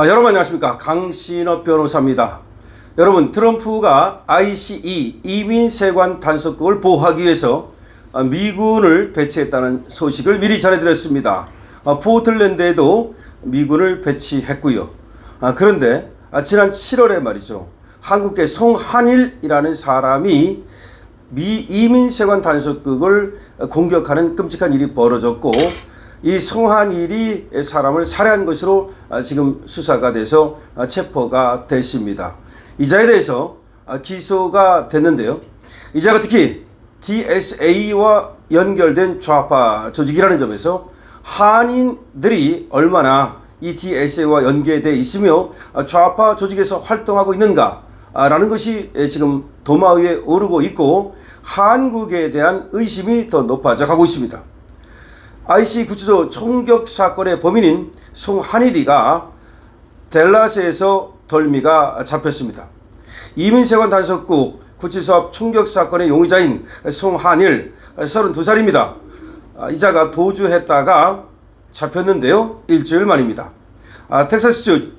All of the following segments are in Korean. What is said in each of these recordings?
여러분 안녕하십니까. 강신업 변호사입니다. 여러분, 트럼프가 ICE 이민세관 단속국을 보호하기 위해서 미군을 배치했다는 소식을 미리 전해드렸습니다. 포틀랜드에도 미군을 배치했고요. 그런데 지난 7월에 말이죠, 한국계 송한일이라는 사람이 미 이민세관 단속국을 공격하는 끔찍한 일이 벌어졌고, 이 송한일이 사람을 살해한 것으로 지금 수사가 돼서 체포가 됐습니다. 이자에 대해서 기소가 됐는데요. 이자가 특히 DSA와 연결된 좌파 조직이라는 점에서 한인들이 얼마나 이 DSA와 연계되어 있으며 좌파 조직에서 활동하고 있는가라는 것이 지금 도마 위에 오르고 있고, 한국에 대한 의심이 더 높아져 가고 있습니다. IC 구치소 총격 사건의 범인인 송한일이가 댈러스에서 덜미가 잡혔습니다. 이민세관 단속국 구치소 앞 총격 사건의 용의자인 송한일 32살입니다. 이자가 도주했다가 잡혔는데요. 일주일 만입니다. 텍사스주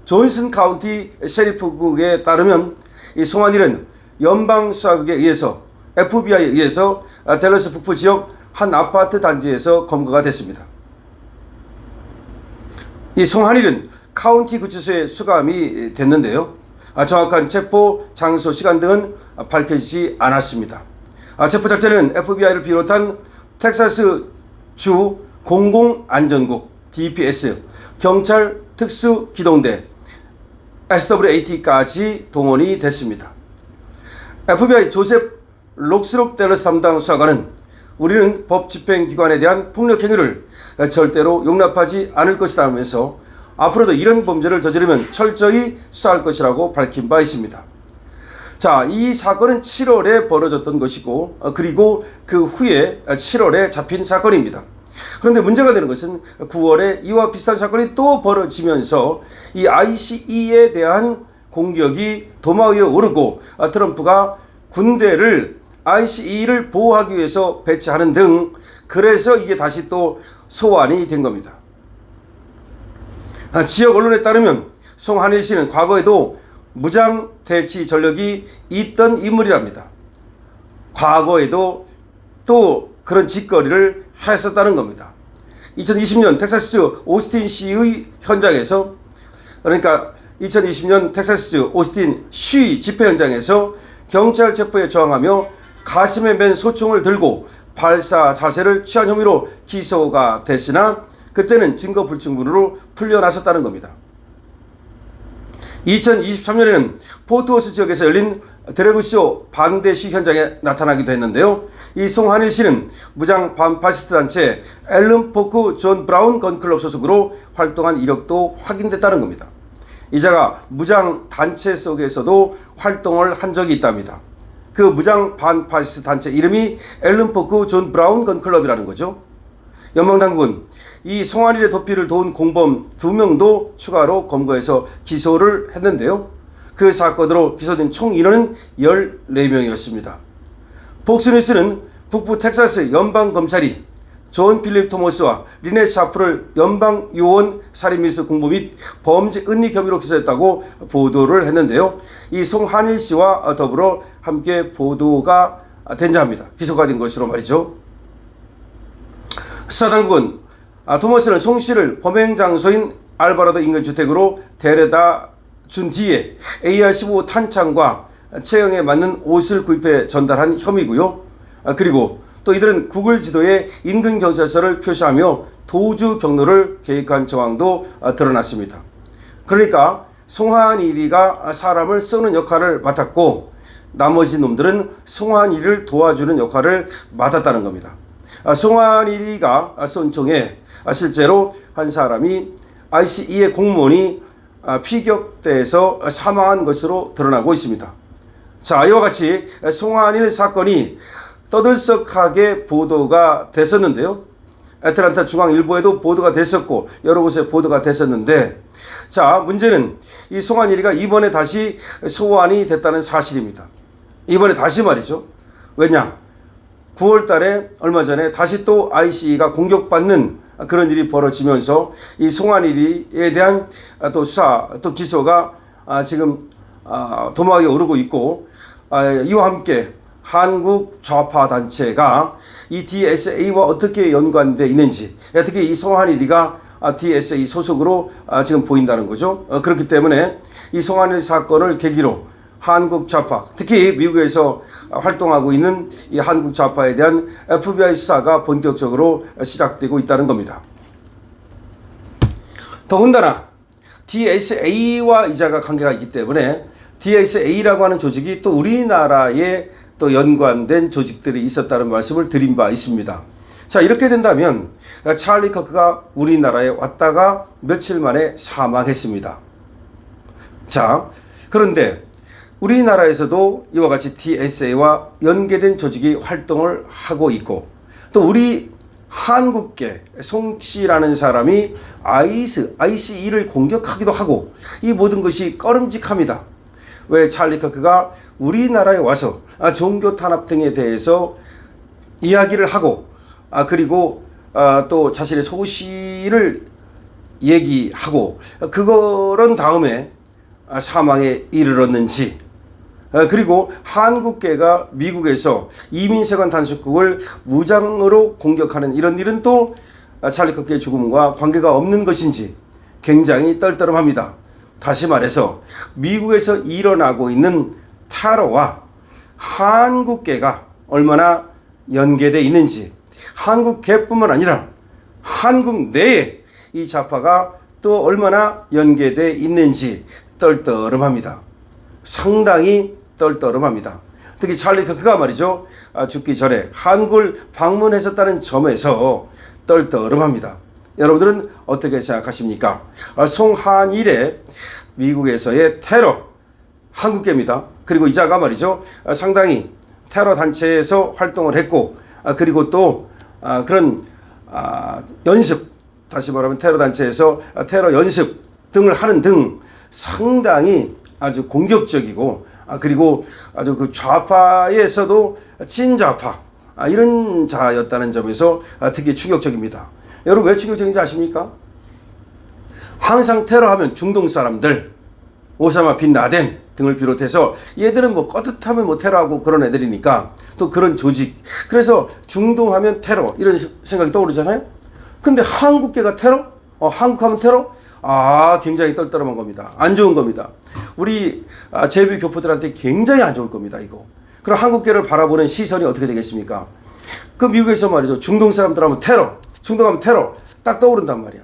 존슨 카운티 셰리프국에 따르면 이 송한일은 연방수사국에 의해서 FBI에 의해서 댈러스 북부 지역 한 아파트 단지에서 검거가 됐습니다. 이 송한일은 카운티 구치소에 수감이 됐는데요. 정확한 체포 장소 시간 등은 밝혀지지 않았습니다. 체포 작전은 FBI를 비롯한 텍사스 주 공공안전국 DPS, 경찰 특수기동대 SWAT까지 동원이 됐습니다. FBI 조셉 록스록 댈러스 담당 수사관은 우리는 법 집행기관에 대한 폭력 행위를 절대로 용납하지 않을 것이다 하면서 앞으로도 이런 범죄를 저지르면 철저히 수사할 것이라고 밝힌 바 있습니다. 자, 이 사건은 7월에 벌어졌던 것이고, 그리고 그 후에 7월에 잡힌 사건입니다. 그런데 문제가 되는 것은 9월에 이와 비슷한 사건이 또 벌어지면서 이 ICE에 대한 공격이 도마 위에 오르고, 트럼프가 군대를 ICE를 보호하기 위해서 배치하는 등, 그래서 이게 다시 또 소환이 된 겁니다. 지역 언론에 따르면 송한일 씨는 과거에도 무장 대치 전력이 있던 인물이랍니다. 과거에도 또 그런 짓거리를 했었다는 겁니다. 2020년 텍사스주 오스틴 시의 현장에서, 그러니까 2020년 텍사스주 오스틴 시 집회 현장에서 경찰 체포에 저항하며 가슴에 맨 소총을 들고 발사 자세를 취한 혐의로 기소가 됐으나 그때는 증거 불충분으로 풀려났었다는 겁니다. 2023년에는 포트워스 지역에서 열린 드래그쇼 반대 시 현장에 나타나기도 했는데요. 이 송한일 씨는 무장 반파시스트 단체 앨런 포크 존 브라운 건클럽 소속으로 활동한 이력도 확인됐다는 겁니다. 이자가 무장 단체 속에서도 활동을 한 적이 있답니다. 그 무장 반파시스트 단체 이름이 앨런 포크 존 브라운 건클럽이라는 거죠. 연방당국은 이 송한일의 도피를 도운 공범 2명도 추가로 검거해서 기소를 했는데요. 그 사건으로 기소된 총 인원은 14명이었습니다. 폭스뉴스는 북부 텍사스 연방검찰이 존 필립 토머스와 리넷 샤프를 연방요원 살인미수 공모 및 범죄 은닉 혐의로 기소했다고 보도를 했는데요. 이 송한일 씨와 더불어 함께 보도가 된 자입니다. 기소가 된 것으로 말이죠. 수사당국은 토머스는 송 씨를 범행 장소인 알바라도 인근 주택으로 데려다 준 뒤에 AR-15 탄창과 체형에 맞는 옷을 구입해 전달한 혐의고요. 그리고 또 이들은 구글 지도에 인근 경찰서를 표시하며 도주 경로를 계획한 정황도 드러났습니다. 그러니까 송한일이가 사람을 쏘는 역할을 맡았고, 나머지 놈들은 송한일을 도와주는 역할을 맡았다는 겁니다. 송한일이가 쏜 총에 실제로 한 사람이 ICE의 공무원이 피격돼서 사망한 것으로 드러나고 있습니다. 자, 이와 같이 송한일 사건이 떠들썩하게 보도가 됐었는데요. 애틀란타 중앙일보에도 보도가 됐었고 여러 곳에 보도가 됐었는데, 자, 문제는 이 송한일이가 이번에 다시 소환이 됐다는 사실입니다. 이번에 다시 말이죠. 왜냐? 9월 달에 얼마 전에 다시 또 ICE가 공격받는 그런 일이 벌어지면서 이 송환일이에 대한 또 수사 또 기소가 지금 도마에 오르고 있고, 이와 함께 한국 좌파 단체가 이 DSA와 어떻게 연관되어 있는지, 특히 이 송환일이가 DSA 소속으로 지금 보인다는 거죠. 그렇기 때문에 이 송환일 사건을 계기로 한국 좌파, 특히 미국에서 활동하고 있는 이 한국 좌파에 대한 FBI 수사가 본격적으로 시작되고 있다는 겁니다. 더군다나 DSA와 이자가 관계가 있기 때문에 DSA라고 하는 조직이 또 우리나라에 또 연관된 조직들이 있었다는 말씀을 드린 바 있습니다. 자, 이렇게 된다면 찰리 커크가 우리나라에 왔다가 며칠 만에 사망했습니다. 자, 그런데 우리나라에서도 이와 같이 DSA와 연계된 조직이 활동을 하고 있고, 또 우리 한국계 송 씨라는 사람이 ICE를 공격하기도 하고, 이 모든 것이 꺼림직합니다. 왜 찰리 커크가 우리나라에 와서 종교 탄압 등에 대해서 이야기를 하고, 그리고 또 자신의 소시를 얘기하고, 그런 다음에 사망에 이르렀는지, 그리고 한국계가 미국에서 이민세관 단속국을 무장으로 공격하는 이런 일은 또 찰리 커크의 죽음과 관계가 없는 것인지 굉장히 떨떠름합니다. 다시 말해서 미국에서 일어나고 있는 테러와 한국계가 얼마나 연계되어 있는지, 한국계뿐만 아니라 한국 내에 이 좌파가 또 얼마나 연계되어 있는지 떨떠름합니다. 상당히 떨떠름합니다. 특히 찰리 커크가 말이죠, 죽기 전에 한국을 방문했었다는 점에서 떨떠름합니다. 여러분들은 어떻게 생각하십니까? 송환일의 미국에서의 테러, 한국계입니다. 그리고 이자가 말이죠, 상당히 테러 단체에서 활동을 했고, 그리고 또 그런 연습, 다시 말하면 테러 단체에서 테러 연습 등을 하는 등 상당히 아주 공격적이고, 그리고 아주 그 좌파에서도 친좌파, 이런 자였다는 점에서 특히 충격적입니다. 여러분, 왜 충격적인지 아십니까? 항상 테러하면 중동 사람들, 오사마 빈 라덴 등을 비롯해서 얘들은 뭐 껐듯하면 뭐 테러하고 그런 애들이니까, 또 그런 조직, 그래서 중동하면 테러 이런 생각이 떠오르잖아요. 근데 한국계가 테러? 한국하면 테러? 굉장히 떨떠름한 겁니다. 안 좋은 겁니다. 우리 제비 교포들한테 굉장히 안 좋을 겁니다, 이거. 그럼 한국계를 바라보는 시선이 어떻게 되겠습니까? 그 미국에서 말이죠, 중동 사람들 하면 테러, 중동하면 테러 딱 떠오른단 말이야.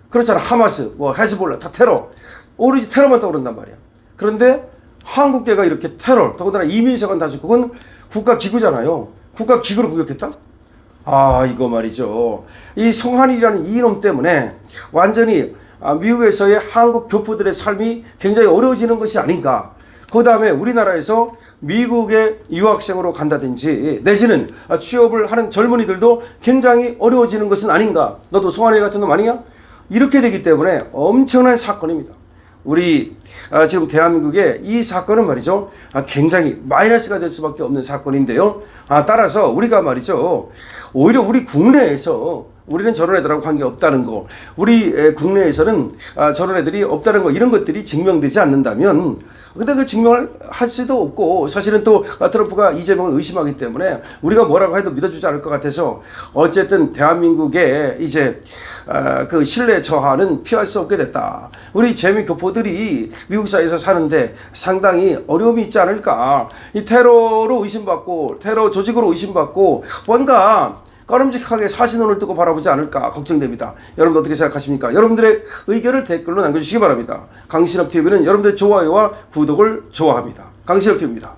그렇잖아. 하마스, 뭐 헤즈볼라 다 테러, 오로지 테러만 떠오른단 말이야. 그런데 한국계가 이렇게 테러, 더군다나 이민세관 단속국은 국가기구잖아요. 국가기구를 공격했다? 이거 말이죠, 이 송환일이라는 이놈 때문에 완전히 미국에서의 한국 교포들의 삶이 굉장히 어려워지는 것이 아닌가. 그 다음에 우리나라에서 미국에 유학생으로 간다든지 내지는 취업을 하는 젊은이들도 굉장히 어려워지는 것은 아닌가. 너도 송환일 같은 놈 아니냐? 이렇게 되기 때문에 엄청난 사건입니다. 우리 지금 대한민국의 이 사건은 말이죠, 굉장히 마이너스가 될 수밖에 없는 사건인데요. 따라서 우리가 말이죠, 오히려 우리 국내에서 우리는 저런 애들하고 관계없다는 거, 우리 국내에서는 저런 애들이 없다는 거, 이런 것들이 증명되지 않는다면, 근데 그 증명을 할 수도 없고, 사실은 또 트럼프가 이재명을 의심하기 때문에 우리가 뭐라고 해도 믿어주지 않을 것 같아서, 어쨌든 대한민국의 이제 그 신뢰 저하는 피할 수 없게 됐다. 우리 재미 교포들이 미국 사회에서 사는데 상당히 어려움이 있지 않을까. 이 테러로 의심받고, 테러 조직으로 의심받고, 뭔가 꺼름직하게 사신눈을 뜨고 바라보지 않을까 걱정됩니다. 여러분 어떻게 생각하십니까? 여러분들의 의견을 댓글로 남겨주시기 바랍니다. 강신업 TV는 여러분들의 좋아요와 구독을 좋아합니다. 강신업 TV입니다.